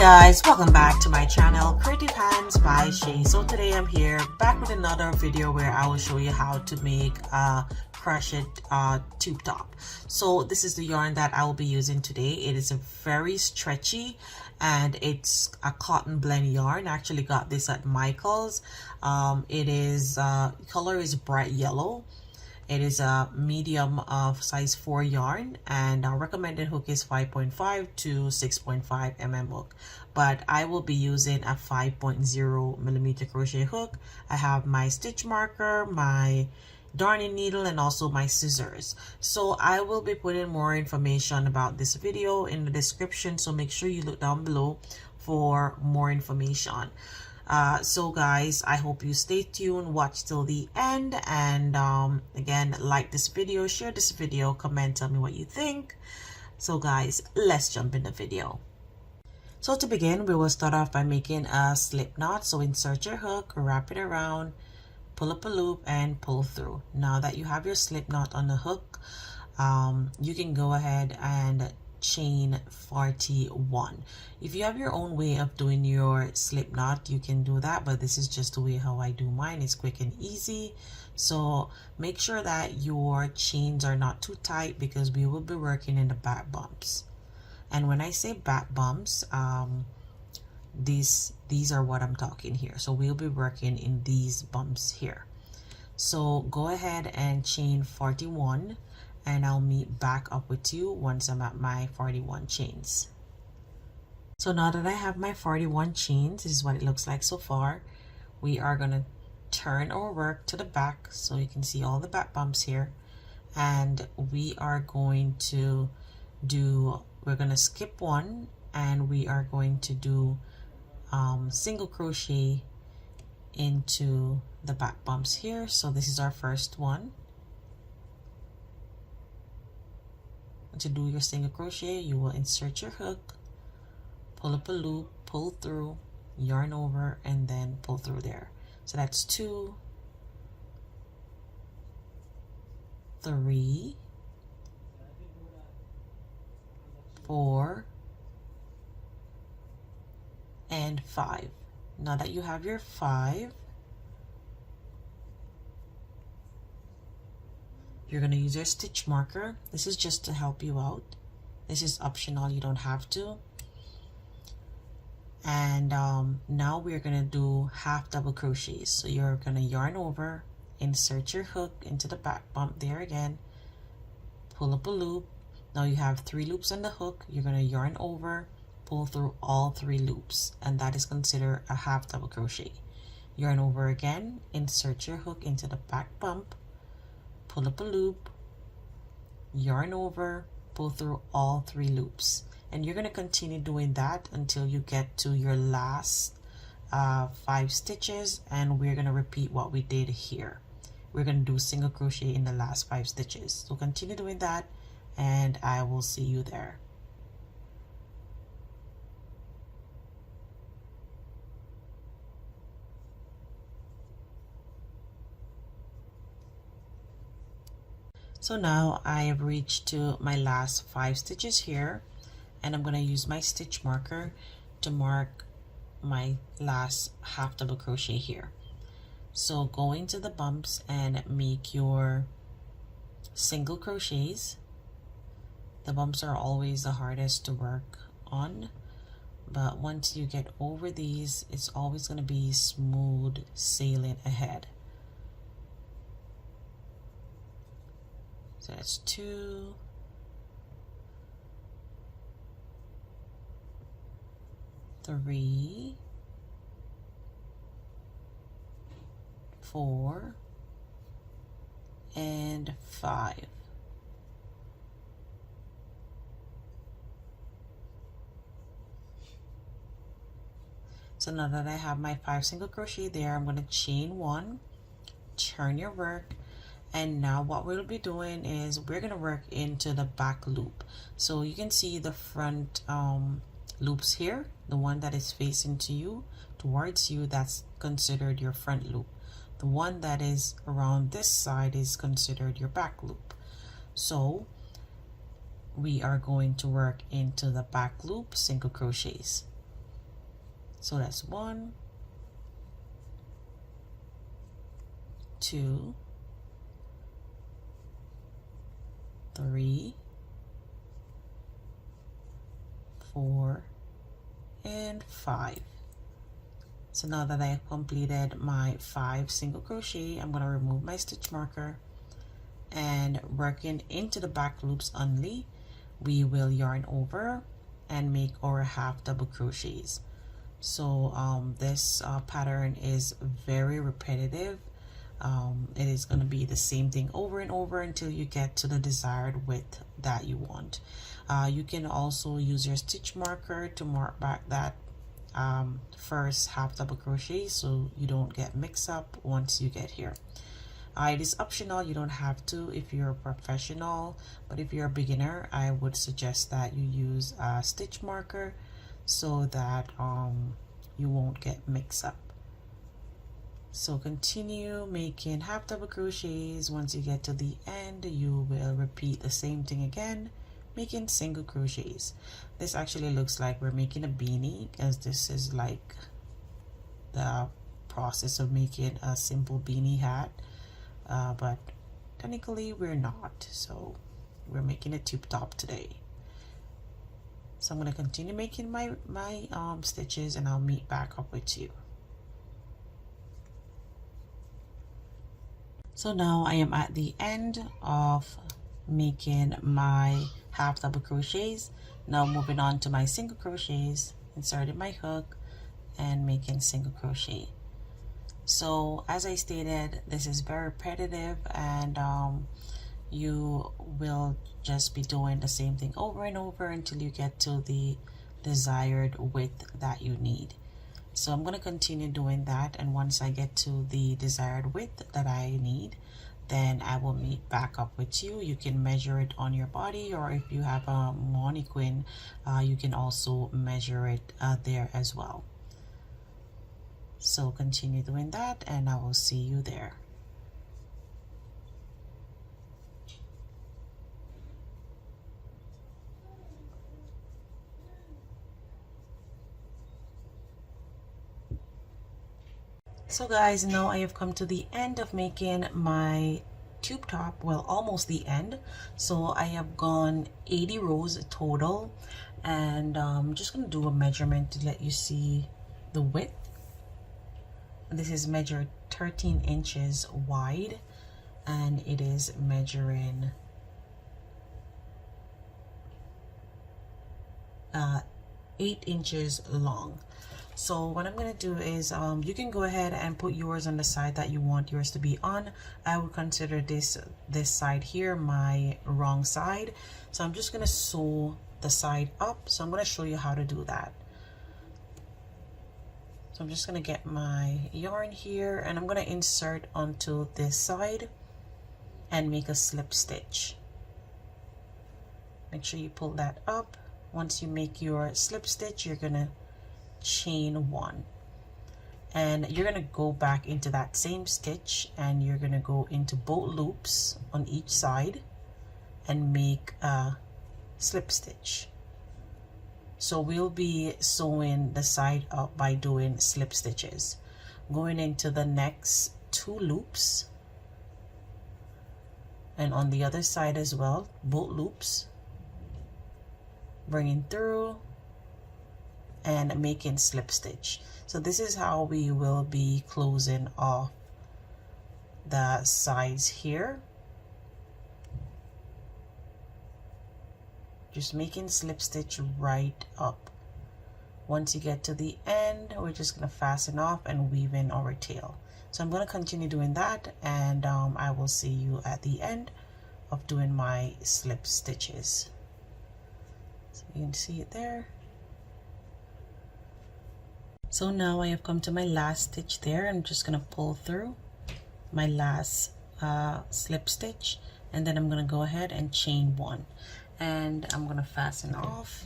guys, welcome back to my channel Creative Hands by Shay. So today I'm here back with another video where I will show you how to make a crochet tube top. So this is the yarn that I will be using today. It is a very stretchy and it's a cotton blend yarn. I actually got this at Michael's. It is color is bright yellow. It is a medium of size 4 yarn, and our recommended hook is 5.5 to 6.5 mm hook, but I will be using a 5.0 millimeter crochet hook. I have my stitch marker, my darning needle, and also my scissors. So I will be putting more information about this video in the description, so make sure you look down below for more information. So guys, I hope you stay tuned, watch till the end, and again, like this video, share this video, comment, tell me what you think. So guys, let's jump in the video. So to begin, we will start off by making a slip knot. So insert your hook, wrap it around, pull up a loop, and pull through. Now that you have your slip knot on the hook, you can go ahead and chain 41. If you have your own way of doing your slip knot, you can do that, but this is just the way how I do mine. It's quick and easy. So make sure that your chains are not too tight because we will be working in the back bumps. And when I say back bumps, these are what I'm talking here. So we'll be working in these bumps here. So go ahead and chain 41, and I'll meet back up with you once I'm at my 41 chains. So now that I have my 41 chains, this is what it looks like so far. We are going to turn our work to the back so you can see all the back bumps here, and we are going to we're going to skip one, and we are going to do single crochet into the back bumps here. So this is our first one. To do your single crochet, you will insert your hook, pull up a loop, pull through, yarn over, and then pull through there. So that's 2, 3, 4, and 5. Now that you have your 5, you're going to use your stitch marker. This is just to help you out. This is optional, you don't have to. And now we're going to do half double crochets. So you're going to yarn over, insert your hook into the back bump there again, pull up a loop. Now you have 3 loops on the hook. You're going to yarn over, pull through all 3 loops, and that is considered a half double crochet. Yarn over again, insert your hook into the back bump, pull up a loop, yarn over, pull through all 3 loops, and you're going to continue doing that until you get to your last 5 stitches, and we're going to repeat what we did here. We're going to do single crochet in the last 5 stitches. So continue doing that, and I will see you there. So now I have reached to my last 5 stitches here, and I'm going to use my stitch marker to mark my last half double crochet here. So go into the bumps and make your single crochets. The bumps are always the hardest to work on, but once you get over these, it's always going to be smooth sailing ahead. So that's 2, 3, 4, and 5. So now that I have my 5 single crochet there, I'm going to chain 1, turn your work, and now what we'll be doing is we're going to work into the back loop. So you can see the front loops here, the one that is facing to you, towards you, that's considered your front loop. The one that is around this side is considered your back loop. So we are going to work into the back loop single crochets. So that's 1, 2, 3, 4, and 5. So now that I have completed my 5 single crochet, I'm going to remove my stitch marker, and working into the back loops only, we will yarn over and make our half double crochets. So this pattern is very repetitive. It is going to be the same thing over and over until you get to the desired width that you want. You can also use your stitch marker to mark back that first half double crochet so you don't get mixed up once you get here. It is optional, you don't have to if you're a professional, but if you're a beginner, I would suggest that you use a stitch marker so that you won't get mixed up. So continue making half double crochets. Once you get to the end, you will repeat the same thing again, making single crochets. This actually looks like we're making a beanie, as this is like the process of making a simple beanie hat, but technically we're not, so we're making a tube top today. So I'm going to continue making my stitches, and I'll meet back up with you. So now I am at the end of making my half double crochets. Now moving on to my single crochets, inserting my hook and making single crochet. So as I stated, this is very repetitive, and you will just be doing the same thing over and over until you get to the desired width that you need. So I'm going to continue doing that, and once I get to the desired width that I need, then I will meet back up with you. You can measure it on your body, or if you have a mannequin, you can also measure it there as well. So continue doing that, and I will see you there. So guys, now I have come to the end of making my tube top, well, almost the end. So I have gone 80 rows total, and I'm just going to do a measurement to let you see the width. This is measured 13 inches wide, and it is measuring 8 inches long. So what I'm going to do is you can go ahead and put yours on the side that you want yours to be on. I would consider this side here my wrong side, so I'm just going to sew the side up. So I'm going to show you how to do that. So I'm just going to get my yarn here, and I'm going to insert onto this side and make a slip stitch. Make sure you pull that up. Once you make your slip stitch, you're going to chain 1, and you're going to go back into that same stitch, and you're going to go into both loops on each side and make a slip stitch. So we'll be sewing the side up by doing slip stitches, going into the next 2 loops, and on the other side as well, both loops, bringing through and making slip stitch. So this is how we will be closing off the sides here. Just making slip stitch right up. Once you get to the end, we're just going to fasten off and weave in our tail. So I'm going to continue doing that, and I will see you at the end of doing my slip stitches. So you can see it there. So now I have come to my last stitch there. I'm just going to pull through my last slip stitch, and then I'm going to go ahead and chain 1, and I'm going to fasten off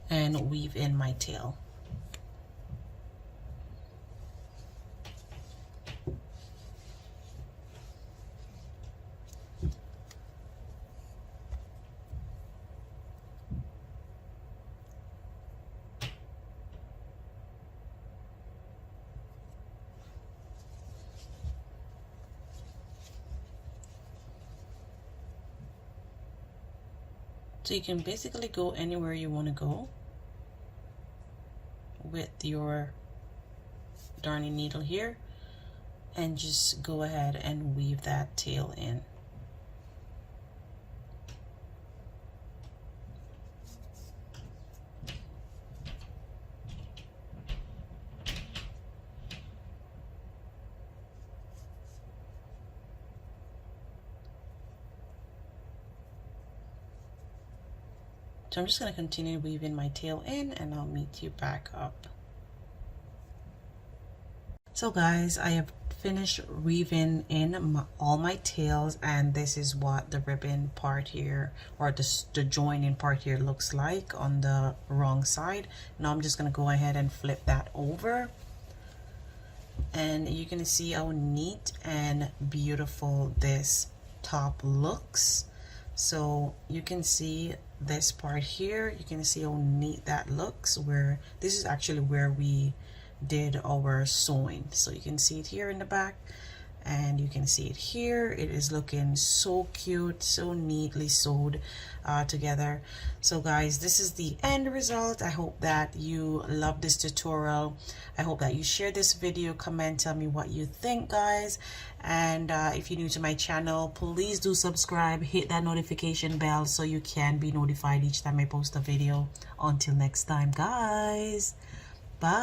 and weave in my tail. So you can basically go anywhere you want to go with your darning needle here, and just go ahead and weave that tail in. So I'm just going to continue weaving my tail in, and I'll meet you back up. So guys, I have finished weaving in all my tails, and this is what the ribbon part here, or the joining part here, looks like on the wrong side. Now I'm just going to go ahead and flip that over, and you can see how neat and beautiful this top looks. So you can see this part here, you can see how neat that looks, where this is actually where we did our sewing. So you can see it here in the back, and you can see it here. It is looking so cute, so neatly sewed together. So guys, this is the end result. I hope that you love this tutorial. I hope that you share this video, comment, tell me what you think, guys. And if you're new to my channel, please do subscribe, hit that notification bell so you can be notified each time I post a video. Until next time, guys, bye.